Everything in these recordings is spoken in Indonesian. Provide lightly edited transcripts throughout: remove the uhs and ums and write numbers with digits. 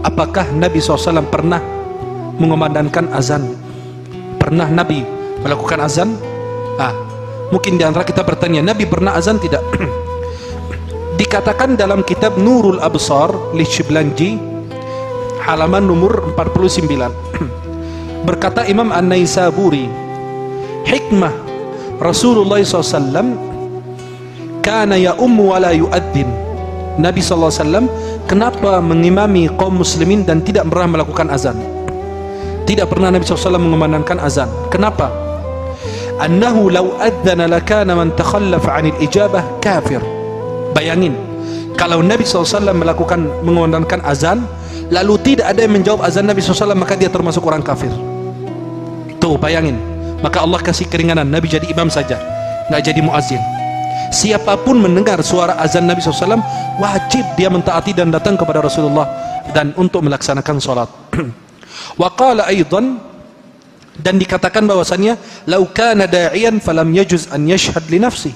apakah Nabi SAW pernah mengumandangkan azan? Pernah Nabi melakukan azan? Mungkin di antara kita bertanya, Nabi pernah azan tidak? Dikatakan dalam kitab Nurul Absar li Shiblanji halaman nomor 49 berkata Imam An-Naisaburi, hikmah Rasulullah SAW kana ya ummu wa la yu'adzin. Nabi SAW kenapa mengimami kaum muslimin dan tidak pernah melakukan azan? Tidak pernah Nabi SAW mengumandangkan azan. Kenapa? Annahu law adzana lakana man takhallaf 'anil ijabah kafir. Bayangin, kalau Nabi SAW mengumandangkan azan lalu tidak ada yang menjawab azan Nabi SAW, maka dia termasuk orang kafir. Tuh bayangin, maka Allah kasih keringanan, Nabi jadi imam saja, nggak jadi muazzin. Siapapun mendengar suara azan Nabi SAW wajib dia mentaati dan datang kepada Rasulullah dan untuk melaksanakan sholat. Wa qala aidan, dan dikatakan bahwasannya lau kana da'iyan falam yajuz an yashhad li nafsi.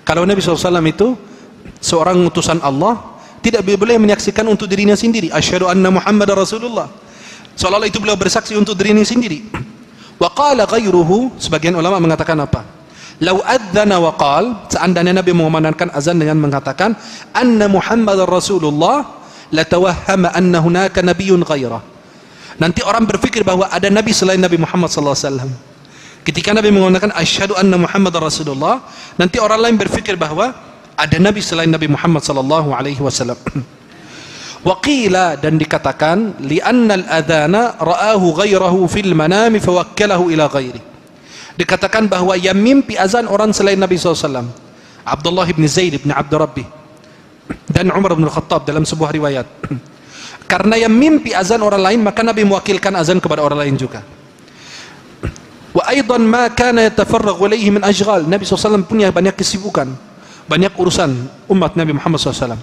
Kalau Nabi SAW itu seorang utusan Allah, tidak boleh menyaksikan untuk dirinya sendiri, asyhadu anna Muhammadar Rasulullah, seolah-olah itu beliau bersaksi untuk dirinya sendiri. Wa qala ghairuhu, sebagian ulama mengatakan apa? Lau adzana wa qal, seandainya Nabi mengumandangkan azan dengan mengatakan anna Muhammadar Rasulullah, latawahhama anna hunaka nabiyyun ghairah. Nanti orang berpikir bahwa ada nabi selain Nabi Muhammad sallallahu alaihi wasallam. Ketika Nabi mengatakan asyhadu anna Muhammadar Rasulullah, nanti orang lain berpikir bahwa ada nabi selain Nabi Muhammad sallallahu alaihi wasallam. Wa qila, dan dikatakan li anna al-adhana ra'ahu ghairahu fil manami fawakkalahu ila ghairi. Dikatakan bahwa yang mimpi azan orang selain Nabi SAW, Abdullah bin Zaid bin Abd Rabbi dan Umar bin Khattab dalam sebuah riwayat. Karena yang mimpi azan orang lain, maka Nabi mewakilkan azan kepada orang lain juga. Wa aidan ma kana yatafarraghu ilayhi min ashghal. Nabi SAW punya banyak kesibukan, banyak urusan umat Nabi Muhammad SAW.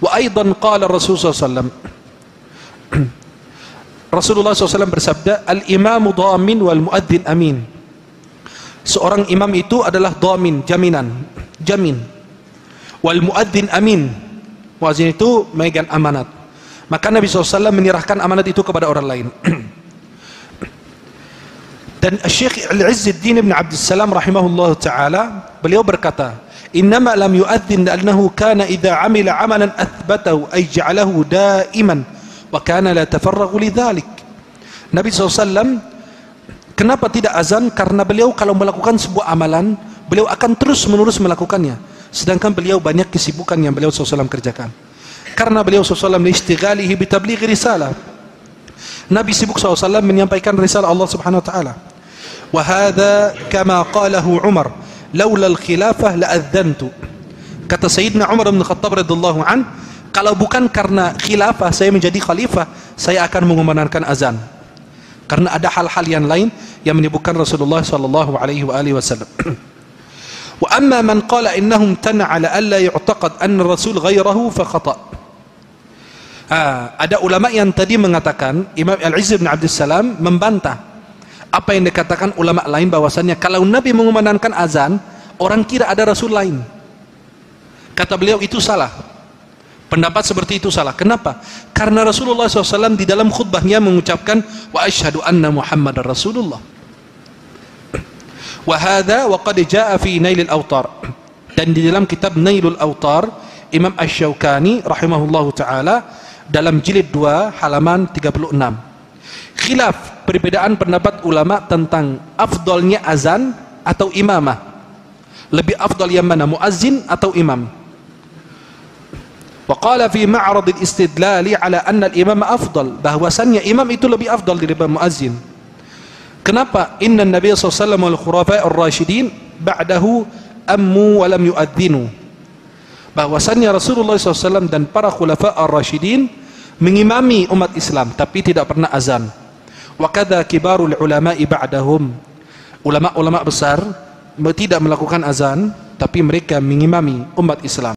Wa aidan qala Rasulullah SAW, Rasulullah SAW bersabda, al-imamu dhamin wal muadzin amin. Seorang imam itu adalah dhamin, jaminan, jamin. Wal muadzin amin, muadzin itu memegang amanat. Maka Nabi SAW menyerahkan amanat itu kepada orang lain. Dan Syekh Al-Izzuddin Ibn Abdussalam rahimahullah ta'ala, beliau berkata, innama lam yu'adzin li'annahu kana idha amila amalan athbatahu ay ja'alahu da'iman wa kana la tafarragu lidhalik. Nabi SAW kenapa tidak azan? Karena beliau kalau melakukan sebuah amalan, beliau akan terus menerus melakukannya, sedangkan beliau banyak kesibukan yang beliau SAW kerjakan. Karena beliau SAW liistighalihi bitablighi risalah, Nabi sibuk SAW menyampaikan risalah Allah Subhanahu wa taala. Wa hadha kama qalahu Umar, laula al-khilafah la'adzantu. Kata Sayyidina Umar bin Khattab radhiyallahu an, kalau bukan karena khilafah saya menjadi khalifah, saya akan mengumandangkan azan. Karena ada hal-hal yang lain yang menyebutkan Rasulullah sallallahu alaihi wasallam. Wa amma man qala innahum tana ala alla yu'taqad anna rasul ghairahu fa khata'. Ada ulama yang tadi mengatakan, Imam Al-Izz bin Abdussalam membantah apa yang dikatakan ulama lain, bahwasannya kalau Nabi mengumandangkan azan, orang kira ada rasul lain. Kata beliau itu salah. Pendapat seperti itu salah. Kenapa? Karena Rasulullah SAW di dalam khutbahnya mengucapkan wa asyhadu anna Muhammadar Rasulullah. Wa hadha wa qad jaa fi Nailul Awtar. Dan di dalam kitab Nailul Awtar, Imam Asy-Syaukani rahimahullahu taala dalam jilid 2 halaman 36. Khilaf, perbedaan pendapat ulama tentang afdalnya azan atau imamah. Lebih afdal yang mana, muazzin atau imam? Wa qala fi ma'rad al-istidlal ala anna al-imam afdal, bahwasannya imam itu lebih afdal daripada muazzin. Kenapa? Inna an-nabiy sallallahu alaihi wasallam wal khulafa' ar-rasyidin ba'dahu ammu wa lam yu'adzinu. Bahwasannya Rasulullah SAW dan para khulafa ar-rasyidin mengimami umat Islam tapi tidak pernah azan. Wa kadza kibarul ulama'i ba'dahum. Ulama-ulama besar tidak melakukan azan tapi mereka mengimami umat Islam.